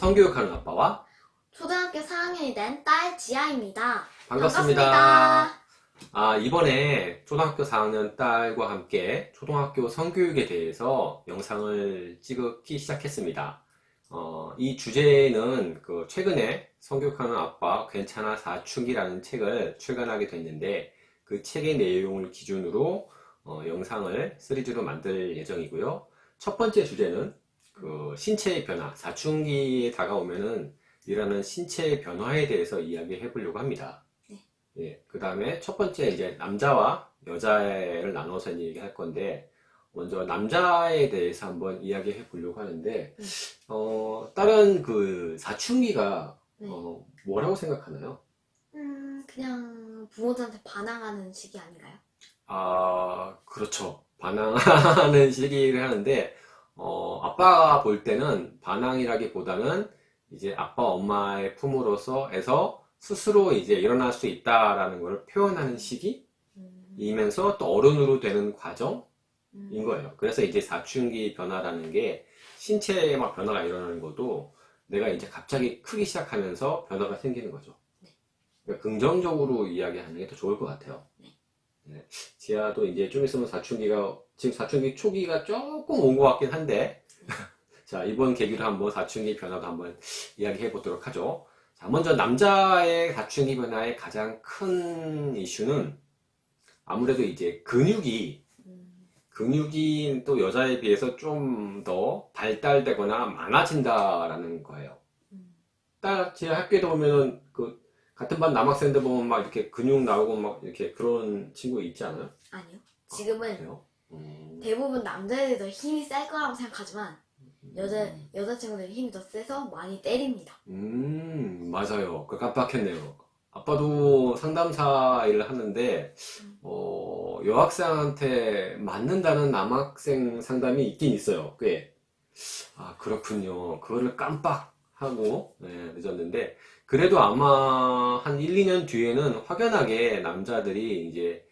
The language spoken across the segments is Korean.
성교육하는 아빠와 초등학교 4학년이 된 딸 지아입니다. 반갑습니다. 이번에 초등학교 4학년 딸과 함께 초등학교 성교육에 대해서 영상을 찍기 시작했습니다. 이 주제는 최근에 성교육하는 아빠 괜찮아 사춘기라는 책을 출간하게 됐는데 그 책의 내용을 기준으로 영상을 시리즈로 만들 예정이고요. 첫 번째 주제는 신체의 변화, 사춘기에 다가오면은 일어나는 신체의 변화에 대해서 이야기해 보려고 합니다. 네. 예, 그 다음에 첫 번째 이제 남자와 여자를 나눠서 얘기할 건데, 먼저 남자에 대해서 한번 이야기해 보려고 하는데, 다른 사춘기가, 네. 뭐라고 생각하나요? 그냥 부모들한테 반항하는 시기 아닌가요? 그렇죠. 반항하는 시기를 하는데, 아빠가 볼 때는 반항이라기보다는 이제 아빠 엄마의 품으로서 스스로 이제 일어날 수 있다라는 걸 표현하는 시기이면서 또 어른으로 되는 과정인 거예요. 그래서 이제 사춘기 변화라는 게 신체에 막 변화가 일어나는 것도 내가 이제 갑자기 크기 시작하면서 변화가 생기는 거죠. 네. 그러니까 긍정적으로 이야기하는 게 더 좋을 것 같아요. 네. 지아도 이제 좀 있으면 지금 사춘기 초기가 조금 온 것 같긴 한데, 자, 이번 계기로 한번 사춘기 변화도 한번 이야기해 보도록 하죠. 자, 먼저 남자의 사춘기 변화의 가장 큰 이슈는 아무래도 이제 근육이 또 여자에 비해서 좀 더 발달되거나 많아진다라는 거예요. 제 학교에도 보면은 같은 반 남학생들 보면 막 이렇게 근육 나오고 막 이렇게 그런 친구 있지 않아요? 아니요. 지금은 그래요? 대부분 남자애들이 더 힘이 셀 거라고 생각하지만 여자친구들이 힘이 더 세서 많이 때립니다. 맞아요. 깜빡했네요. 아빠도 상담사 일을 하는데, 여학생한테 맞는다는 남학생 상담이 있긴 있어요. 꽤. 그렇군요. 그거를 깜빡하고, 네, 늦었는데, 그래도 아마 한 1, 2년 뒤에는 확연하게 남자들이 이제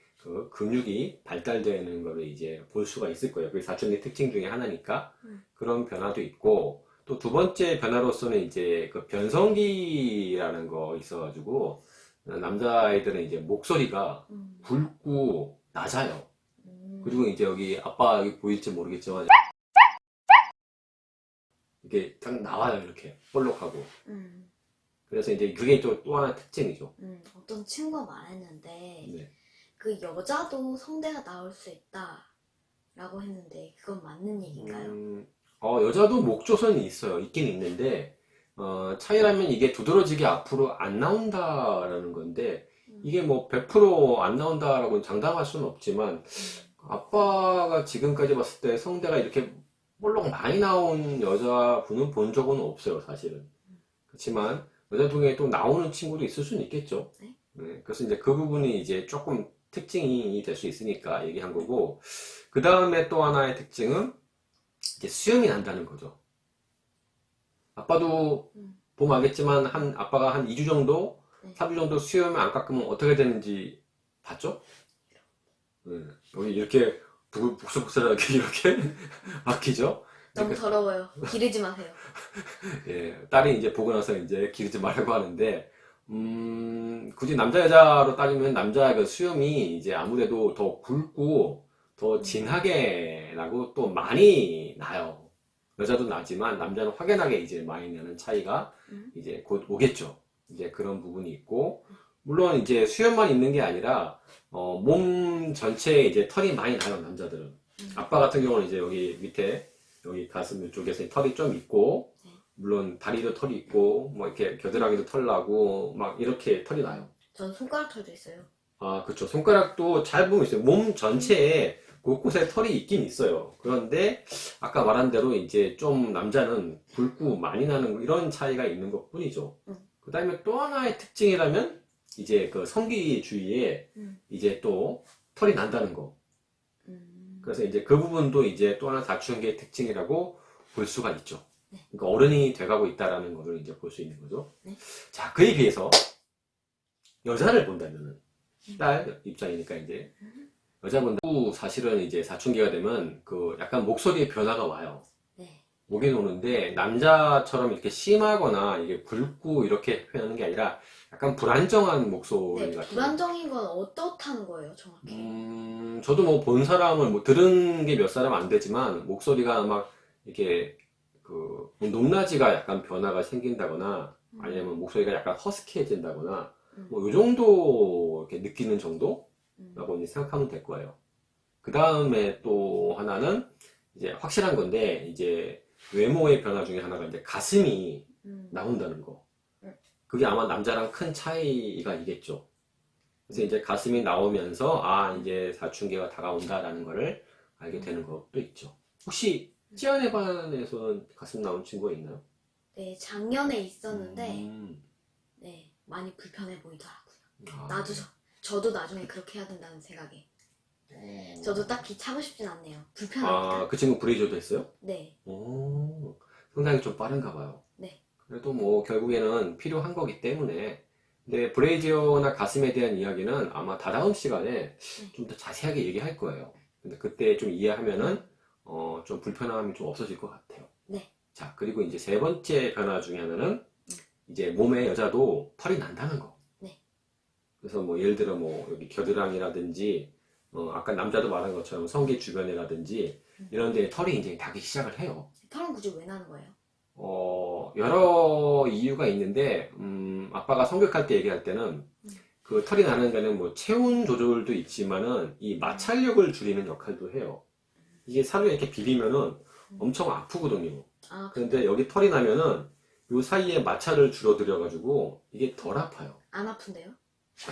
근육이 발달되는 거를 이제 볼 수가 있을 거예요. 그게 사춘기 특징 중에 하나니까. 그런 변화도 있고, 또 두 번째 변화로서는 이제 변성기라는 거 있어가지고, 남자아이들은 이제 목소리가 굵고 낮아요. 그리고 이제 여기 보일지 모르겠지만, 이게 딱 나와요. 이렇게 볼록하고. 그래서 이제 그게 또 하나의 특징이죠. 어떤 친구가 말했는데 네. 그 여자도 성대가 나올 수 있다라고 했는데 그건 맞는 얘기인가요? 여자도 목조선이 있긴 있는데, 차이라면 이게 두드러지게 앞으로 안 나온다라는 건데, 이게 뭐 100% 안 나온다라고는 장담할 수는 없지만, 아빠가 지금까지 봤을 때 성대가 이렇게 볼록 많이 나온 여자분은 본 적은 없어요, 사실은. 그렇지만, 여자 중에 또 나오는 친구도 있을 수는 있겠죠. 네. 네, 그래서 이제 그 부분이 이제 조금 특징이 될 수 있으니까 얘기한 거고, 그 다음에 또 하나의 특징은 이제 수염이 난다는 거죠. 아빠도 보면 알겠지만 아빠가 한 2주 정도, 네. 3주 정도 수염을 안 깎으면 어떻게 되는지 봤죠? 네, 여기 이렇게 복슬복슬하게 이렇게 막히죠? 너무 더러워요. 기르지 마세요. 예, 딸이 이제 보고 나서 이제 기르지 말라고 하는데, 굳이 남자 여자로 따지면 남자의 수염이 이제 아무래도 더 굵고 더 진하게 나고 또 많이 나요. 여자도 나지만 남자는 확연하게 이제 많이 나는 차이가 이제 곧 오겠죠. 이제 그런 부분이 있고, 물론 이제 수염만 있는 게 아니라 몸 전체에 이제 털이 많이 나요, 남자들은. 아빠 같은 경우는 이제 여기 밑에 여기 가슴 이쪽에서 털이 좀 있고, 물론 다리도 털이 있고, 뭐 이렇게 겨드랑이도 털 나고, 막 이렇게 털이 나요. 전 손가락 털도 있어요. 그쵸. 손가락도 잘 보면 있어요. 몸 전체에 곳곳에 털이 있긴 있어요. 그런데 아까 말한 대로 이제 좀 남자는 굵고 많이 나는 이런 차이가 있는 것 뿐이죠. 그 다음에 또 하나의 특징이라면 이제 성기 주위에 이제 또 털이 난다는 거. 그래서 이제 그 부분도 이제 또 하나 사춘기의 특징이라고 볼 수가 있죠. 그러니까 어른이 돼가고 있다라는 것을 이제 볼 수 있는 거죠. 자, 그에 비해서 여자를 본다면은 딸 입장이니까 이제 여자분들 사실은 이제 사춘기가 되면 약간 목소리의 변화가 와요. 네. 오긴 오는데 남자처럼 이렇게 심하거나 이게 굵고 이렇게 표현하는 게 아니라 약간 불안정한 목소리 네, 같은. 불안정인 건 어떻다는 거예요, 정확히? 저도 뭐 본 사람을 뭐 들은 게 몇 사람 안 되지만 목소리가 막 이렇게 그 높낮이가 약간 변화가 생긴다거나 아니면 목소리가 약간 허스키해진다거나 뭐 요 정도 이렇게 느끼는 정도라고 이제 생각하면 될 거예요. 그 다음에 또 하나는 이제 확실한 건데 이제 외모의 변화 중에 하나가 이제 가슴이 나온다는 거. 그게 아마 남자랑 큰 차이가 있겠죠. 그래서 이제 가슴이 나오면서 아 이제 사춘기가 다가온다라는 거를 알게 되는 것도 있죠. 혹시 찌안의 반에서는 가슴 나온 친구가 있나요? 네, 작년에 있었는데, 음. 네, 많이 불편해 보이더라고요. 아, 나도, 저도 나중에 그렇게 해야 된다는 생각에. 저도 딱히 차고 싶진 않네요. 불편하니까. 아, 그 친구 브레이저도 했어요? 네, 오, 상당히 좀 빠른가 봐요. 네. 그래도 뭐 결국에는 필요한 거기 때문에. 근데 브레이지어나 가슴에 대한 이야기는 아마 다다음 시간에 좀 더 자세하게 얘기할 거예요. 근데 그때 좀 이해하면은 좀 불편함이 좀 없어질 것 같아요. 네. 자, 그리고 이제 세 번째 변화 중에 하나는 이제 몸에 여자도 털이 난다는 거. 네. 그래서 뭐 예를 들어 뭐 여기 겨드랑이라든지 아까 남자도 말한 것처럼 성기 주변이라든지 이런 데 털이 이제 나기 시작을 해요. 털은 굳이 왜 나는 거예요? 여러 이유가 있는데, 아빠가 성격할 때 얘기할 때는, 그 털이 나는 거는 뭐 체온 조절도 있지만은, 이 마찰력을 줄이는 역할도 해요. 이게 살을 이렇게 비비면은 엄청 아프거든요. 아, 그런데 여기 털이 나면은, 요 사이에 마찰을 줄어들여가지고, 이게 덜 아파요. 안 아픈데요?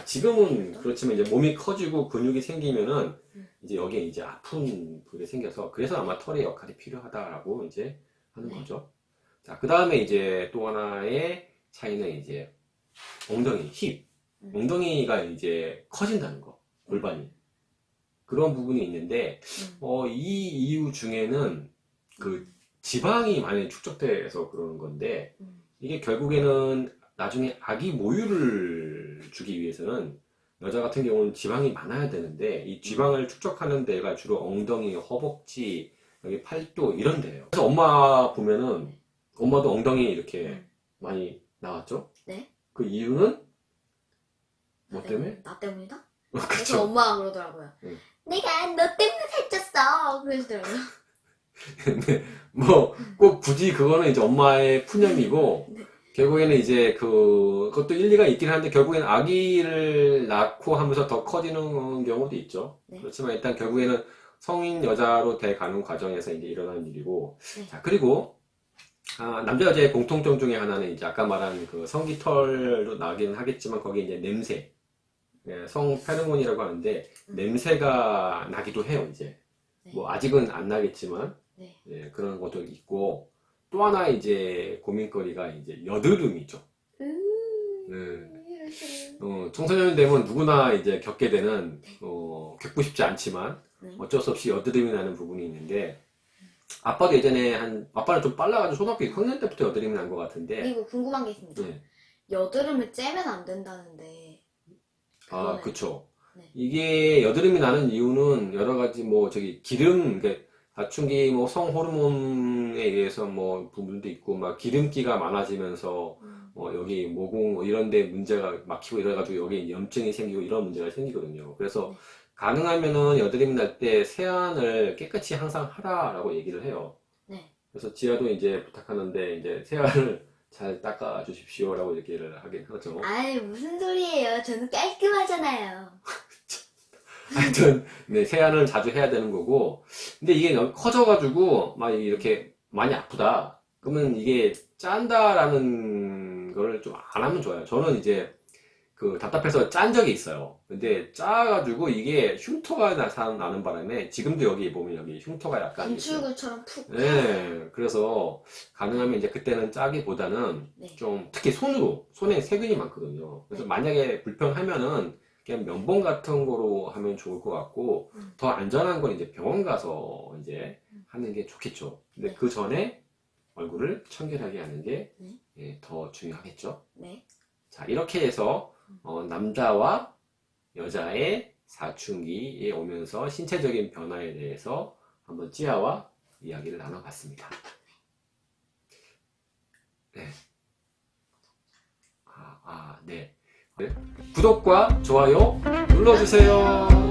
지금은 그렇지만 이제 몸이 커지고 근육이 생기면은, 이제 여기에 이제 아픈 부분이 생겨서, 그래서 아마 털의 역할이 필요하다라고 이제 하는 네. 거죠. 자, 그 다음에 이제 또 하나의 차이는 이제 엉덩이, 힙. 엉덩이가 이제 커진다는 거, 골반이. 그런 부분이 있는데, 이 이유 중에는 그 지방이 많이 축적돼서 그러는 건데, 이게 결국에는 나중에 아기 모유를 주기 위해서는 여자 같은 경우는 지방이 많아야 되는데, 이 지방을 축적하는 데가 주로 엉덩이, 허벅지, 여기 팔도 이런 데예요. 그래서 엄마 보면은 엄마도 엉덩이 이렇게 많이 나왔죠? 네. 그 이유는 뭐 때문에? 나 때문이다? 그쵸. 그래서 엄마가 그러더라고요. 응. 내가 너 때문에 살쪘어. 그러시더라고요. 근데 뭐 꼭 굳이 그거는 이제 엄마의 푸념이고 네. 결국에는 이제 그것도 일리가 있긴 한데 결국에는 아기를 낳고 하면서 더 커지는 경우도 있죠. 네. 그렇지만 일단 결국에는 성인 여자로 돼가는 과정에서 이제 일어나는 일이고. 네. 자, 그리고 남자 여자의 공통점 중에 하나는 이제 아까 말한 그 성기털도 나기는 하겠지만 거기에 이제 냄새, 예, 성 페로몬이라고 하는데 냄새가 나기도 해요. 이제 네. 뭐 아직은 안 나겠지만 네. 예, 그런 것도 있고 또 하나 이제 고민거리가 이제 여드름이죠. 청소년 되면 누구나 이제 겪게 되는 겪고 싶지 않지만 어쩔 수 없이 여드름이 나는 부분이 있는데. 아빠도 예전에 아빠는 좀 빨라가지고 초등학교 6학년 때부터 여드름이 난 것 같은데. 그리고 궁금한 게 있습니다. 네. 여드름을 째면 안 된다는데. 아, 그거는- 그쵸. 네. 이게 여드름이 나는 이유는 여러 가지 뭐 저기 기름, 그러니까 사춘기 뭐 성 호르몬에 의해서 뭐 부분도 있고 막 기름기가 많아지면서 여기 모공 뭐 이런 데 문제가 막히고 이래가지고 여기 염증이 생기고 이런 문제가 생기거든요. 그래서 네. 가능하면은 여드름이 날 때 세안을 깨끗이 항상 하라라고 얘기를 해요. 네. 그래서 지아도 이제 부탁하는데 이제 세안을 잘 닦아 주십시오라고 얘기를 하긴 하죠. 아이, 무슨 소리예요. 저는 깔끔하잖아요. 하여튼 네, 세안을 자주 해야 되는 거고. 근데 이게 너무 커져가지고 막 이렇게 많이 아프다. 그러면 이게 짠다라는 거를 좀 안 하면 좋아요. 저는 이제 그 답답해서 짠 적이 있어요. 근데 짜가지고 이게 흉터가 나는 바람에 지금도 여기 보면 여기 흉터가 약간 있어요. 분출구처럼 푹. 네, 그래서 가능하면 이제 그때는 짜기보다는 네. 좀 특히 손에 세균이 많거든요. 그래서 네. 만약에 불편하면은 그냥 면봉 같은 거로 하면 좋을 것 같고 더 안전한 건 이제 병원 가서 이제 하는 게 좋겠죠. 근데 네. 그 전에 얼굴을 청결하게 하는 게 네. 예, 더 중요하겠죠. 네. 자, 이렇게 해서 남자와 여자의 사춘기에 오면서 신체적인 변화에 대해서 한번 찌아와 이야기를 나눠봤습니다. 네. 네. 구독과 좋아요 눌러주세요.